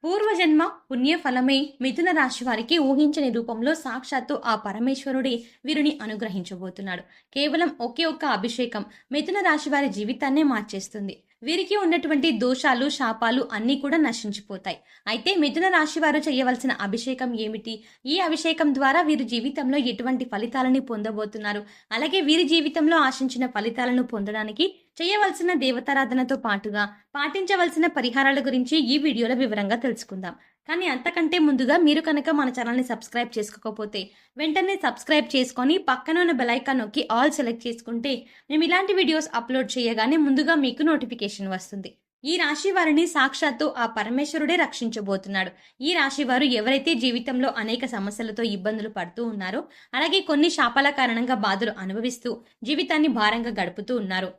పూర్వజన్మ పుణ్యఫలమే మిథున రాశి వారికి ఊహించని రూపంలో సాక్షాత్తు ఆ పరమేశ్వరుడే వీరిని అనుగ్రహించబోతున్నాడు. కేవలం ఒకే ఒక్క అభిషేకం మిథున రాశి వారి జీవితాన్నే మార్చేస్తుంది. వీరికి ఉన్నటువంటి దోషాలు, శాపాలు అన్నీ కూడా నశించిపోతాయి. అయితే మిథున రాశి వారు చేయవలసిన అభిషేకం ఏమిటి? ఈ అభిషేకం ద్వారా వీరి జీవితంలో ఎటువంటి ఫలితాలని పొందబోతున్నారు? అలాగే వీరి జీవితంలో ఆశించిన ఫలితాలను పొందడానికి చేయవలసిన దేవతారాధనతో పాటుగా పాటించవలసిన పరిహారాల గురించి ఈ వీడియోలో వివరంగా తెలుసుకుందాం. కానీ అంతకంటే ముందుగా మీరు కనుక మన ఛానల్ని సబ్స్క్రైబ్ చేసుకోకపోతే వెంటనే సబ్స్క్రైబ్ చేసుకొని పక్కన ఉన్న బెల్ ఐకాన్ నొక్కి ఆల్ సెలెక్ట్ చేసుకుంటే మేము ఇలాంటి వీడియోస్ అప్లోడ్ చేయగానే ముందుగా మీకు నోటిఫికేషన్ వస్తుంది. ఈ రాశి వారిని సాక్షాత్తు ఆ పరమేశ్వరుడే రక్షించబోతున్నాడు. ఈ రాశి వారు ఎవరైతే జీవితంలో అనేక సమస్యలతో ఇబ్బందులు పడుతూ ఉన్నారో, అలాగే కొన్ని శాపాల కారణంగా బాధలు అనుభవిస్తూ జీవితాన్ని భారంగా గడుపుతూ ఉన్నారు,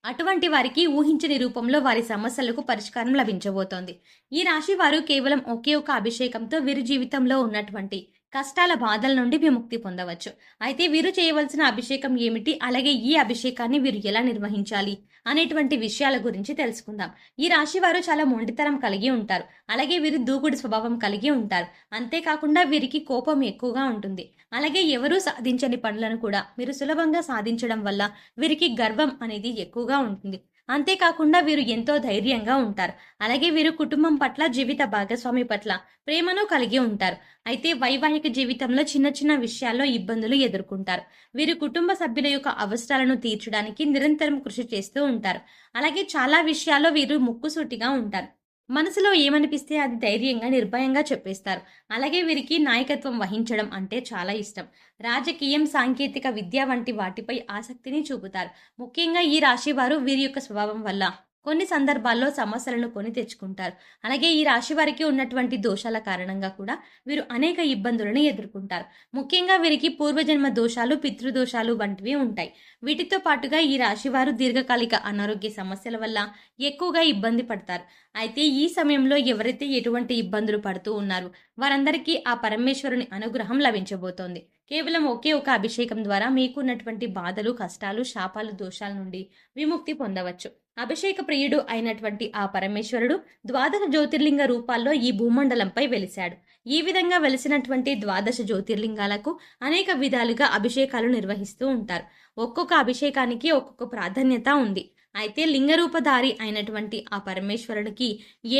అటువంటి వారికి ఊహించని రూపంలో వారి సమస్యలకు పరిష్కారం లభించబోతోంది. ఈ రాశి వారు కేవలం ఒకే ఒక అభిషేకంతో వీరి జీవితంలో ఉన్నటువంటి కష్టాల బాధల నుండి విముక్తి పొందవచ్చు. అయితే వీరు చేయవలసిన అభిషేకం ఏమిటి, అలాగే ఈ అభిషేకాన్ని వీరు ఎలా నిర్వహించాలి అనేటువంటి విషయాల గురించి తెలుసుకుందాం. ఈ రాశి వారు చాలా మొండితనం కలిగి ఉంటారు. అలాగే వీరు దూకుడు స్వభావం కలిగి ఉంటారు. అంతేకాకుండా వీరికి కోపం ఎక్కువగా ఉంటుంది. అలాగే ఎవరూ సాధించని పనులను కూడా మీరు సులభంగా సాధించడం వల్ల వీరికి గర్వం అనేది ఎక్కువగా ఉంటుంది. అంతేకాకుండా వీరు ఎంతో ధైర్యంగా ఉంటారు. అలాగే వీరు కుటుంబం పట్ల, జీవిత భాగస్వామి పట్ల ప్రేమను కలిగి ఉంటారు. అయితే వైవాహిక జీవితంలో చిన్న చిన్న విషయాల్లో ఇబ్బందులు ఎదుర్కొంటారు. వీరు కుటుంబ సభ్యుల యొక్క అవసరాలను తీర్చడానికి నిరంతరం కృషి చేస్తూ ఉంటారు. అలాగే చాలా విషయాల్లో వీరు ముక్కుసూటిగా ఉంటారు. మనసులో ఏమనిపిస్తే అది ధైర్యంగా, నిర్భయంగా చెప్పేస్తారు. అలాగే వీరికి నాయకత్వం వహించడం అంటే చాలా ఇష్టం. రాజకీయం, సాంకేతిక విద్య వంటి వాటిపై ఆసక్తిని చూపుతారు. ముఖ్యంగా ఈ రాశి వారు వీరి యొక్క స్వభావం వల్ల కొన్ని సందర్భాల్లో సమస్యలను కొని తెచ్చుకుంటారు. అలాగే ఈ రాశి వారికి ఉన్నటువంటి దోషాల కారణంగా కూడా వీరు అనేక ఇబ్బందులను ఎదుర్కొంటారు. ముఖ్యంగా వీరికి పూర్వజన్మ దోషాలు, పితృదోషాలు వంటివి ఉంటాయి. వీటితో పాటుగా ఈ రాశి వారు దీర్ఘకాలిక అనారోగ్య సమస్యల వల్ల ఎక్కువగా ఇబ్బంది పడతారు. అయితే ఈ సమయంలో ఎవరైతే ఎటువంటి ఇబ్బందులు పడుతూ ఉన్నారో వారందరికీ ఆ పరమేశ్వరుని అనుగ్రహం లభించబోతోంది. కేవలం ఒకే ఒక అభిషేకం ద్వారా మీకున్నటువంటి బాధలు, కష్టాలు, శాపాలు, దోషాల నుండి విముక్తి పొందవచ్చు. అభిషేక ప్రియుడు అయినటువంటి ఆ పరమేశ్వరుడు ద్వాదశ జ్యోతిర్లింగ రూపాల్లో ఈ భూమండలంపై వెలిశాడు. ఈ విధంగా వెలిసినటువంటి ద్వాదశ జ్యోతిర్లింగాలకు అనేక విధాలుగా అభిషేకాలు నిర్వహిస్తూ ఉంటారు. ఒక్కొక్క అభిషేకానికి ఒక్కొక్క ప్రాధాన్యత ఉంది. అయితే లింగరూపధారి అయినటువంటి ఆ పరమేశ్వరుడికి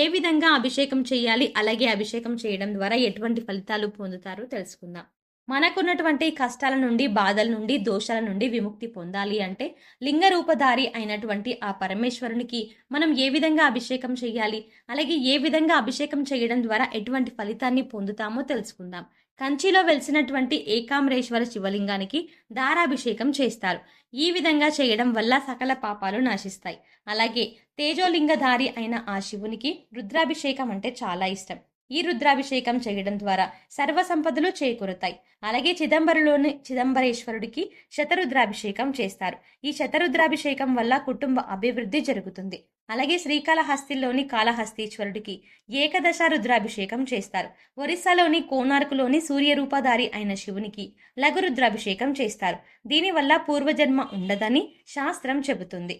ఏ విధంగా అభిషేకం చేయాలి, అలాగే అభిషేకం చేయడం ద్వారా ఎటువంటి ఫలితాలు పొందుతారో తెలుసుకుందాం. మనకున్నటువంటి కష్టాల నుండి, బాధల నుండి, దోషాల నుండి విముక్తి పొందాలి అంటే లింగరూపధారి అయినటువంటి ఆ పరమేశ్వరునికి మనం ఏ విధంగా అభిషేకం చేయాలి, అలాగే ఏ విధంగా అభిషేకం చేయడం ద్వారా ఎటువంటి ఫలితాన్ని పొందుతామో తెలుసుకుందాం. కంచిలో వెలిసినటువంటి ఏకాంబరేశ్వర శివలింగానికి దారాభిషేకం చేస్తారు. ఈ విధంగా చేయడం వల్ల సకల పాపాలు నాశిస్తాయి. అలాగే తేజోలింగధారి అయిన ఆ శివునికి రుద్రాభిషేకం అంటే చాలా ఇష్టం. ఈ రుద్రాభిషేకం చేయడం ద్వారా సర్వ సంపదలు చేకూరుతాయి. అలాగే చిదంబరేశ్వరుడికి శతరుద్రాభిషేకం చేస్తారు. ఈ శతరుద్రాభిషేకం వల్ల కుటుంబ అభివృద్ధి జరుగుతుంది. అలాగే శ్రీకాళహస్తిలోని కాళహస్తీశ్వరుడికి ఏకదశ రుద్రాభిషేకం చేస్తారు. ఒరిస్సాలోని కోనార్కులోని సూర్యరూపధారి అయిన శివునికి లఘు రుద్రాభిషేకం చేస్తారు. దీనివల్ల పూర్వజన్మ ఉండదని శాస్త్రం చెబుతుంది.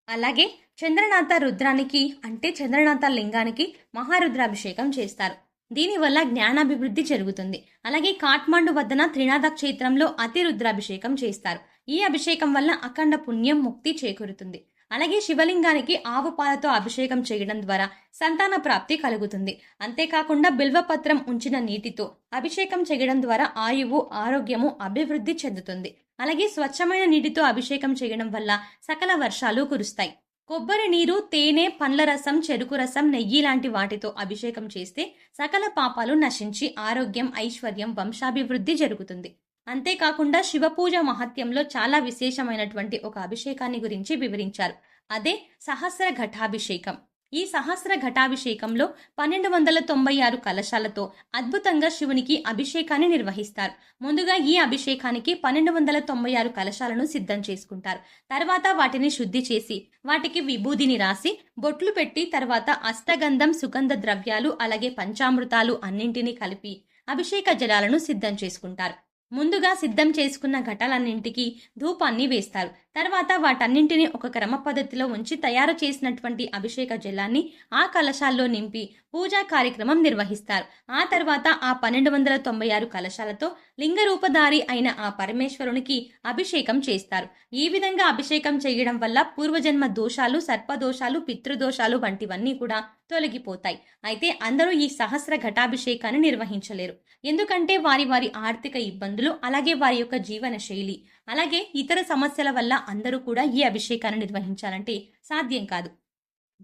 అలాగే చంద్రనాథ రుద్రానికి అంటే చంద్రనాథ లింగానికి మహారుద్రాభిషేకం చేస్తారు. దీనివల్ల జ్ఞానాభివృద్ధి జరుగుతుంది. అలాగే కాఠ్మండు వద్దన త్రినాథ క్షేత్రంలో అతి రుద్రాభిషేకం చేస్తారు. ఈ అభిషేకం వల్ల అఖండ పుణ్యం, ముక్తి చేకూరుతుంది. అలాగే శివలింగానికి ఆవు పాలతో అభిషేకం చేయడం ద్వారా సంతాన ప్రాప్తి కలుగుతుంది. అంతేకాకుండా బిల్వపత్రం ఉంచిన నీటితో అభిషేకం చేయడం ద్వారా ఆయువు, ఆరోగ్యము అభివృద్ధి చెందుతుంది. అలాగే స్వచ్ఛమైన నీటితో అభిషేకం చేయడం వల్ల సకల వర్షాలు కురుస్తాయి. కొబ్బరి నీరు, తేనె, పండ్ల రసం, చెరుకు రసం, నెయ్యి లాంటి వాటితో అభిషేకం చేస్తే సకల పాపాలు నశించి ఆరోగ్యం, ఐశ్వర్యం, వంశాభివృద్ధి జరుగుతుంది. అంతేకాకుండా శివపూజ మహత్యంలో చాలా విశేషమైనటువంటి ఒక అభిషేకాన్ని గురించి వివరించారు. అదే సహస్ర ఘటాభిషేకం. ఈ సహస్ర ఘటాభిషేకంలో 1296 కలశాలతో అద్భుతంగా శివునికి అభిషేకాన్ని నిర్వహిస్తారు. ముందుగా ఈ అభిషేకానికి 1296 కలశాలను సిద్ధం చేసుకుంటారు. తర్వాత వాటిని శుద్ధి చేసి వాటికి విభూదిని రాసి బొట్లు పెట్టి తర్వాత అష్టగంధం, సుగంధ ద్రవ్యాలు, అలాగే పంచామృతాలు అన్నింటినీ కలిపి అభిషేక జలాలను సిద్ధం చేసుకుంటారు. ముందుగా సిద్ధం చేసుకున్న ఘటాలన్నింటికి ధూపాన్ని వేస్తారు. తర్వాత వాటన్నింటినీ ఒక క్రమ పద్ధతిలో ఉంచి తయారు చేసినటువంటి అభిషేక జలాన్ని ఆ కలశాల్లో నింపి పూజా కార్యక్రమం నిర్వహిస్తారు. ఆ తర్వాత ఆ 1296 కలశాలతో లింగరూపధారి అయిన ఆ పరమేశ్వరునికి అభిషేకం చేస్తారు. ఈ విధంగా అభిషేకం చేయడం వల్ల పూర్వజన్మ దోషాలు, సర్పదోషాలు, పితృదోషాలు వంటివన్నీ కూడా తొలగిపోతాయి. అయితే అందరూ ఈ సహస్ర ఘటాభిషేకాన్ని నిర్వహించలేరు. ఎందుకంటే వారి వారి ఆర్థిక ఇబ్బందులు, అలాగే వారి యొక్క జీవన శైలి, అలాగే ఇతర సమస్యల వల్ల అందరూ కూడా ఈ అభిషేకాన్ని నిర్వహించాలంటే సాధ్యం కాదు.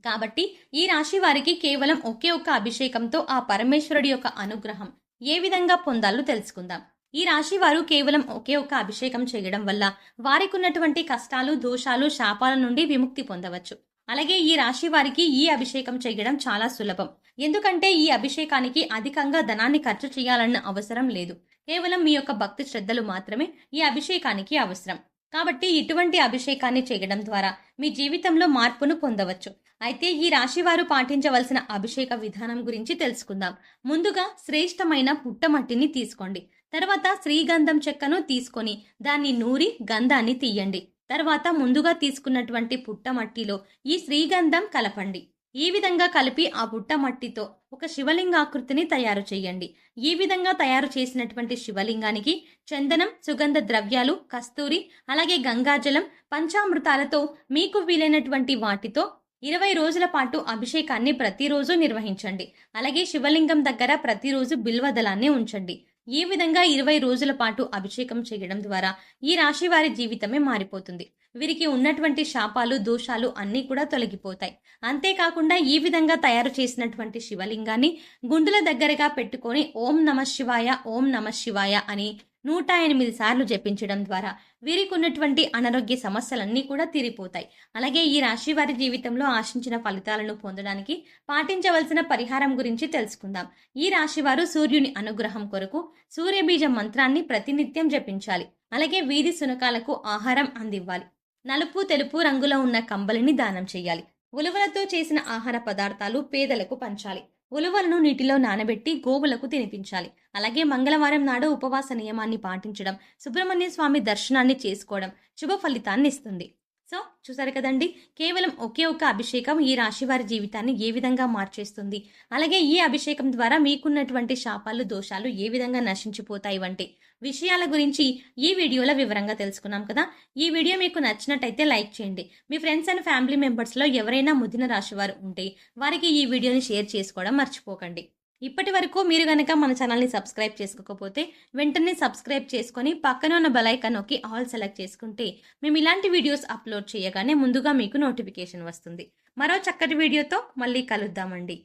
కాబట్టి ఈ రాశి వారికి కేవలం ఒకే ఒక్క అభిషేకంతో ఆ పరమేశ్వరుడి యొక్క అనుగ్రహం ఏ విధంగా పొందాలో తెలుసుకుందాం. ఈ రాశి వారు కేవలం ఒకే ఒక్క అభిషేకం చేయడం వల్ల వారికి ఉన్నటువంటి కష్టాలు, దోషాలు, శాపాల నుండి విముక్తి పొందవచ్చు. అలాగే ఈ రాశి వారికి ఈ అభిషేకం చేయడం చాలా సులభం. ఎందుకంటే ఈ అభిషేకానికి అధికంగా ధనాన్ని ఖర్చు చేయాలన్న అవసరం లేదు. కేవలం మీ యొక్క భక్తి శ్రద్ధలు మాత్రమే ఈ అభిషేకానికి అవసరం. కాబట్టి ఇటువంటి అభిషేకాన్ని చేయడం ద్వారా మీ జీవితంలో మార్పును పొందవచ్చు. అయితే ఈ రాశి వారు పాటించవలసిన అభిషేక విధానం గురించి తెలుసుకుందాం. ముందుగా శ్రేష్టమైన పుట్టమట్టిని తీసుకోండి. తర్వాత శ్రీగంధం చెక్కను తీసుకొని దాన్ని నూరి గంధాన్ని తీయండి. తర్వాత ముందుగా తీసుకున్నటువంటి పుట్టమట్టిలో ఈ శ్రీగంధం కలపండి. ఈ విధంగా కలిపి ఆ పుట్టమట్టితో ఒక శివలింగాకృతిని తయారు చేయండి. ఈ విధంగా తయారు చేసినటువంటి శివలింగానికి చందనం, సుగంధ ద్రవ్యాలు, కస్తూరి, అలాగే గంగాజలం, పంచామృతాలతో మీకు వీలైనటువంటి వాటితో 20 రోజుల పాటు అభిషేకాన్ని ప్రతిరోజు నిర్వహించండి. అలాగే శివలింగం దగ్గర ప్రతిరోజు బిల్వదళాన్ని ఉంచండి. ఈ విధంగా 20 రోజుల పాటు అభిషేకం చేయడం ద్వారా ఈ రాశి వారి జీవితమే మారిపోతుంది. వీరికి ఉన్నటువంటి శాపాలు, దోషాలు అన్నీ కూడా తొలగిపోతాయి. అంతేకాకుండా ఈ విధంగా తయారు చేసినటువంటి శివలింగాన్ని గుండుల దగ్గరగా పెట్టుకొని ఓం నమః శివాయ, ఓం నమః శివాయ అని 108 సార్లు జపించడం ద్వారా వీరికి ఉన్నటువంటి అనారోగ్య సమస్యలన్నీ కూడా తీరిపోతాయి. అలాగే ఈ రాశి వారి జీవితంలో ఆశించిన ఫలితాలను పొందడానికి పాటించవలసిన పరిహారం గురించి తెలుసుకుందాం. ఈ రాశి వారు సూర్యుని అనుగ్రహం కొరకు సూర్యబీజ మంత్రాన్ని ప్రతినిత్యం జపించాలి. అలాగే వీధి శునకాలకు ఆహారం అందివ్వాలి. నలుపు, తెలుపు రంగులో ఉన్న కంబలిని దానం చేయాలి. ఉలువలతో చేసిన ఆహార పదార్థాలు పేదలకు పంచాలి. ఉలువలను నీటిలో నానబెట్టి గోవులకు తినిపించాలి. అలాగే మంగళవారం నాడు ఉపవాస నియమాన్ని పాటించడం, సుబ్రహ్మణ్య స్వామి దర్శనాన్ని చేసుకోవడం శుభ ఫలితాన్ని ఇస్తుంది. సో చూసారు కదండి, కేవలం ఒకే ఒక్క అభిషేకం ఈ రాశి వారి జీవితాన్ని ఏ విధంగా మార్చేస్తుంది, అలాగే ఈ అభిషేకం ద్వారా మీకున్నటువంటి శాపాలు, దోషాలు ఏ విధంగా నశించిపోతాయి వంటి విషయాల గురించి ఈ వీడియోలో వివరంగా తెలుసుకున్నాం కదా. ఈ వీడియో మీకు నచ్చినట్టయితే లైక్ చేయండి. మీ ఫ్రెండ్స్ అండ్ ఫ్యామిలీ మెంబర్స్లో ఎవరైనా మిథున రాశి వారు ఉంటే వారికి ఈ వీడియోని షేర్ చేసుకోవడం మర్చిపోకండి. ఇప్పటి వరకు మీరు గనక మన ఛానల్ని సబ్స్క్రైబ్ చేసుకోకపోతే వెంటనే సబ్స్క్రైబ్ చేసుకొని పక్కన ఉన్న బెల్ ఐకాన్ నొక్కి ఆల్ సెలెక్ట్ చేసుకుంటే మేము ఇలాంటి వీడియోస్ అప్లోడ్ చేయగానే ముందుగా మీకు నోటిఫికేషన్ వస్తుంది. మరో చక్కటి వీడియోతో మళ్ళీ కలుద్దామండి.